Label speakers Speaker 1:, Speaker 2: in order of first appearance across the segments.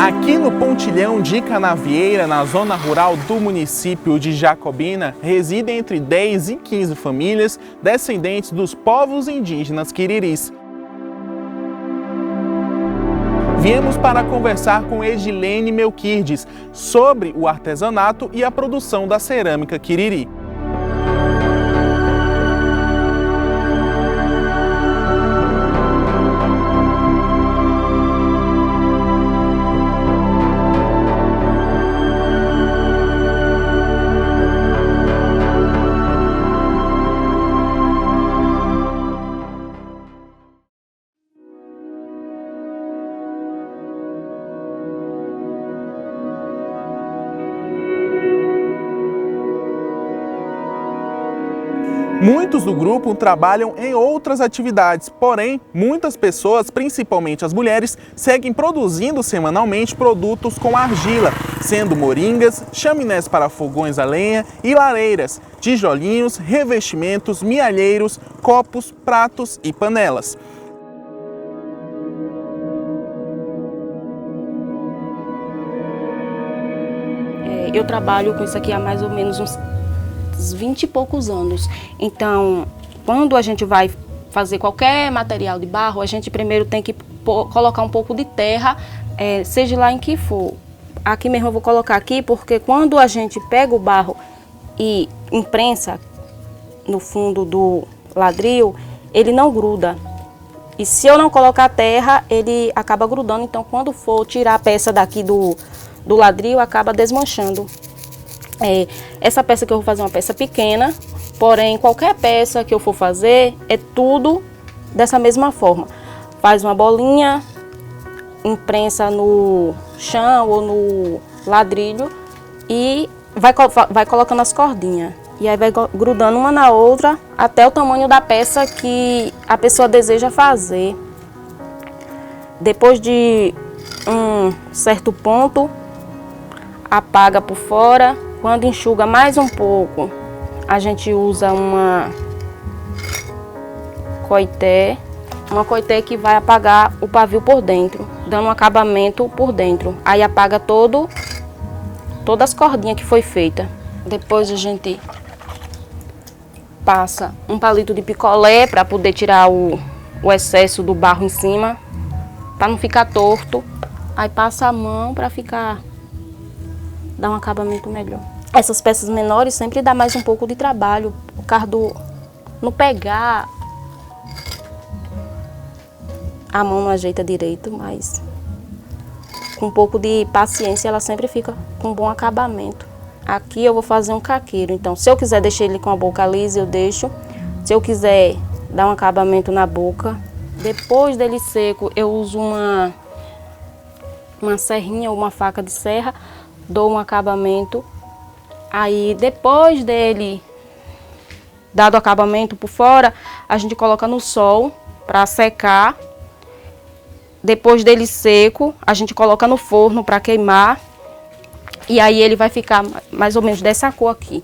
Speaker 1: Aqui no Pontilhão de Canavieira, na zona rural do município de Jacobina, residem entre 10 e 15 famílias descendentes dos povos indígenas Quiriris. Viemos para conversar com Edilene Melquides sobre o artesanato e a produção da cerâmica Quiriri. Muitos do grupo trabalham em outras atividades, porém, muitas pessoas, principalmente as mulheres, seguem produzindo semanalmente produtos com argila, sendo moringas, chaminés para fogões a lenha e lareiras, tijolinhos, revestimentos, mialheiros, copos, pratos e panelas.
Speaker 2: Eu trabalho com isso aqui há mais ou menos uns 20 e poucos anos. Então, quando a gente vai fazer qualquer material de barro, a gente primeiro tem que colocar um pouco de terra, seja lá em que for. Aqui mesmo eu vou colocar aqui, porque quando a gente pega o barro e imprensa no fundo do ladrilho, ele não gruda. E se eu não colocar terra, ele acaba grudando. Então, quando for tirar a peça daqui do ladrilho, acaba desmanchando. Essa peça que eu vou fazer é uma peça pequena, porém qualquer peça que eu for fazer é tudo dessa mesma forma. Faz uma bolinha, imprensa no chão ou no ladrilho e vai colocando as cordinhas. E aí vai grudando uma na outra até o tamanho da peça que a pessoa deseja fazer. Depois de um certo ponto, apaga por fora. Quando enxuga mais um pouco, a gente usa uma coité que vai apagar o pavio por dentro, dando um acabamento por dentro. Aí apaga todas as cordinhas que foi feita. Depois a gente passa um palito de picolé para poder tirar o excesso do barro em cima, para não ficar torto. Aí passa a mão para dar um acabamento melhor. Essas peças menores sempre dá mais um pouco de trabalho, por causa não pegar, a mão não ajeita direito, mas com um pouco de paciência ela sempre fica com um bom acabamento. Aqui eu vou fazer um caqueiro, então se eu quiser deixar ele com a boca lisa, eu deixo. Se eu quiser dar um acabamento na boca, depois dele seco, eu uso uma serrinha ou uma faca de serra, dou um acabamento. Aí depois dele dado o acabamento por fora, a gente coloca no sol para secar. Depois dele seco, a gente coloca no forno para queimar. E aí ele vai ficar mais ou menos dessa cor aqui.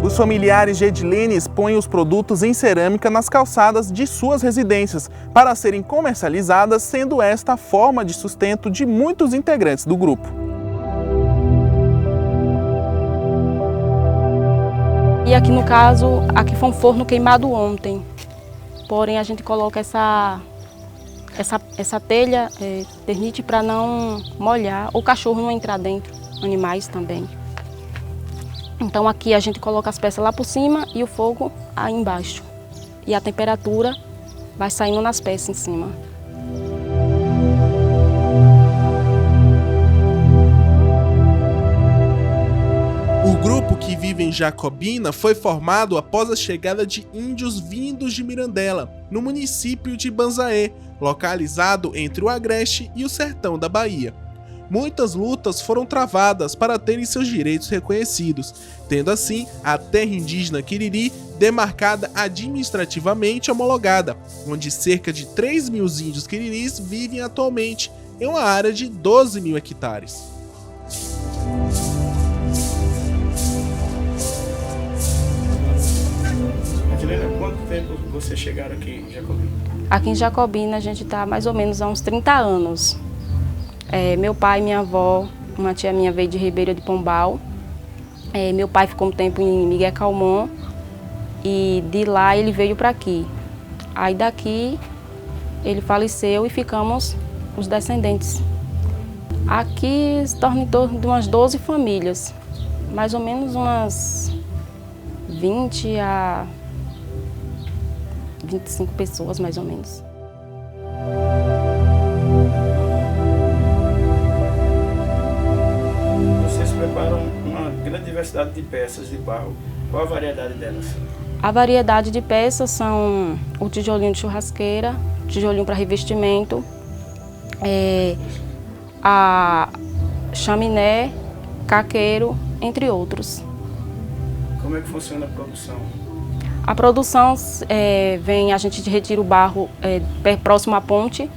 Speaker 1: Os familiares de Edilene expõem os produtos em cerâmica nas calçadas de suas residências para serem comercializadas, sendo esta a forma de sustento de muitos integrantes do grupo.
Speaker 2: E aqui no caso, aqui foi um forno queimado ontem, porém a gente coloca essa telha ternite para não molhar, o cachorro não entrar dentro, animais também. Então aqui a gente coloca as peças lá por cima e o fogo aí embaixo. E a temperatura vai saindo nas peças em cima.
Speaker 1: O grupo, que vive em Jacobina, foi formado após a chegada de índios vindos de Mirandela, no município de Banzaê, localizado entre o Agreste e o sertão da Bahia. Muitas lutas foram travadas para terem seus direitos reconhecidos, tendo assim a terra indígena Quiriri demarcada administrativamente homologada, onde cerca de 3 mil índios quiriris vivem atualmente em uma área de 12 mil hectares.
Speaker 3: Helena, quanto tempo vocês chegaram aqui em Jacobina?
Speaker 2: Aqui em Jacobina a gente está mais ou menos há uns 30 anos. Meu pai e minha avó, uma tia minha veio de Ribeira de Pombal. Meu pai ficou um tempo em Miguel Calmon e de lá ele veio para aqui. Aí daqui ele faleceu e ficamos os descendentes. Aqui se torna em torno de umas 12 famílias, mais ou menos umas 20 a 25 pessoas, mais ou menos.
Speaker 3: Vocês preparam uma grande diversidade de peças de barro. Qual a variedade delas?
Speaker 2: A variedade de peças são o tijolinho de churrasqueira, tijolinho para revestimento, a chaminé, caqueiro, entre outros.
Speaker 3: Como é que funciona a produção?
Speaker 2: A produção a gente retira o barro próximo à ponte,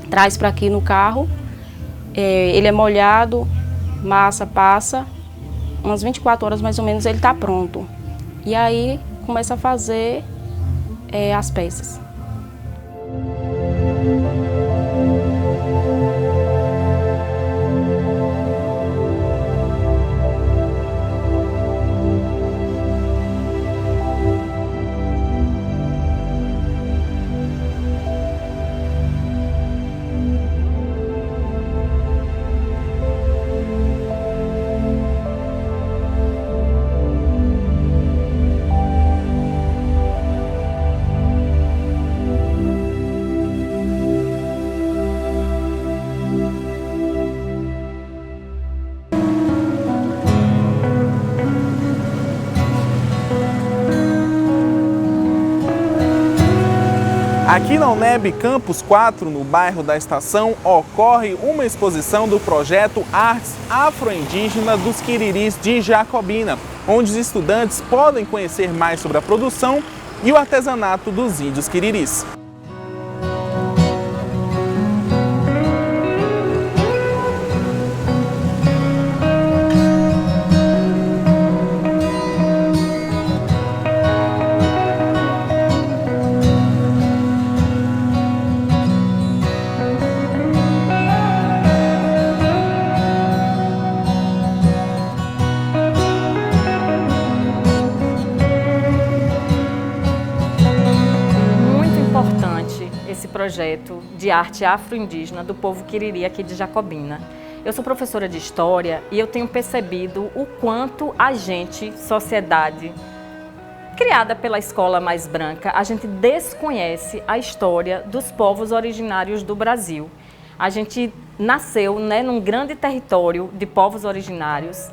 Speaker 2: traz para aqui no carro, ele é molhado, massa passa, umas 24 horas mais ou menos ele está pronto. E aí começa a fazer as peças.
Speaker 1: Aqui na UNEB Campus 4, no bairro da Estação, ocorre uma exposição do projeto Artes Afro-Indígena dos Quiriris de Jacobina, onde os estudantes podem conhecer mais sobre a produção e o artesanato dos índios quiriris.
Speaker 4: Esse projeto de arte afro-indígena do povo Quiriri aqui de Jacobina. Eu sou professora de História e eu tenho percebido o quanto a gente, sociedade, criada pela escola mais branca, a gente desconhece a história dos povos originários do Brasil. A gente nasceu, num grande território de povos originários.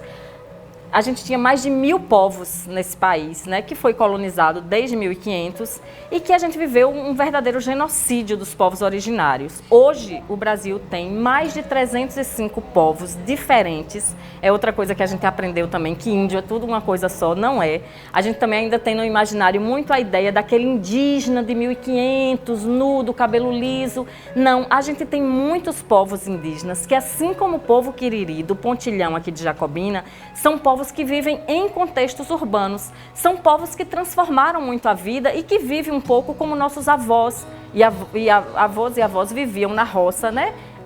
Speaker 4: A gente tinha mais de 1000 povos nesse país, que foi colonizado desde 1500 e que a gente viveu um verdadeiro genocídio dos povos originários. Hoje, o Brasil tem mais de 305 povos diferentes. É outra coisa que a gente aprendeu também, que índio é tudo uma coisa só, não é. A gente também ainda tem no imaginário muito a ideia daquele indígena de 1500, nudo, cabelo liso. Não, a gente tem muitos povos indígenas que, assim como o povo Quiriri, do Pontilhão aqui de Jacobina, são povos que vivem em contextos urbanos. São povos que transformaram muito a vida e que vivem um pouco como nossos avós avós e avós viviam na roça,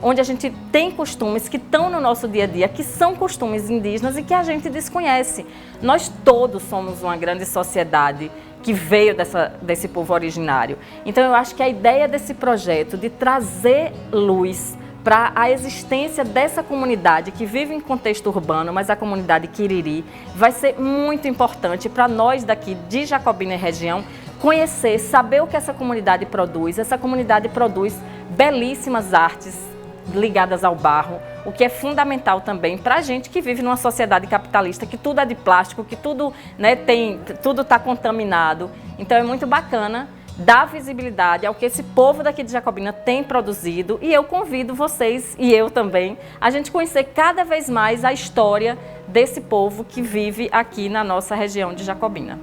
Speaker 4: onde a gente tem costumes que estão no nosso dia a dia, que são costumes indígenas e que a gente desconhece. Nós todos somos uma grande sociedade que veio desse povo originário. Então eu acho que a ideia desse projeto de trazer luz para a existência dessa comunidade que vive em contexto urbano, mas a comunidade Quiriri, vai ser muito importante para nós daqui de Jacobina e região conhecer, saber o que essa comunidade produz. Essa comunidade produz belíssimas artes ligadas ao barro, o que é fundamental também para a gente que vive numa sociedade capitalista, que tudo é de plástico, que tudo tudo está contaminado. Então é muito bacana dar visibilidade ao que esse povo daqui de Jacobina tem produzido e eu convido vocês, e eu também, a gente conhecer cada vez mais a história desse povo que vive aqui na nossa região de Jacobina.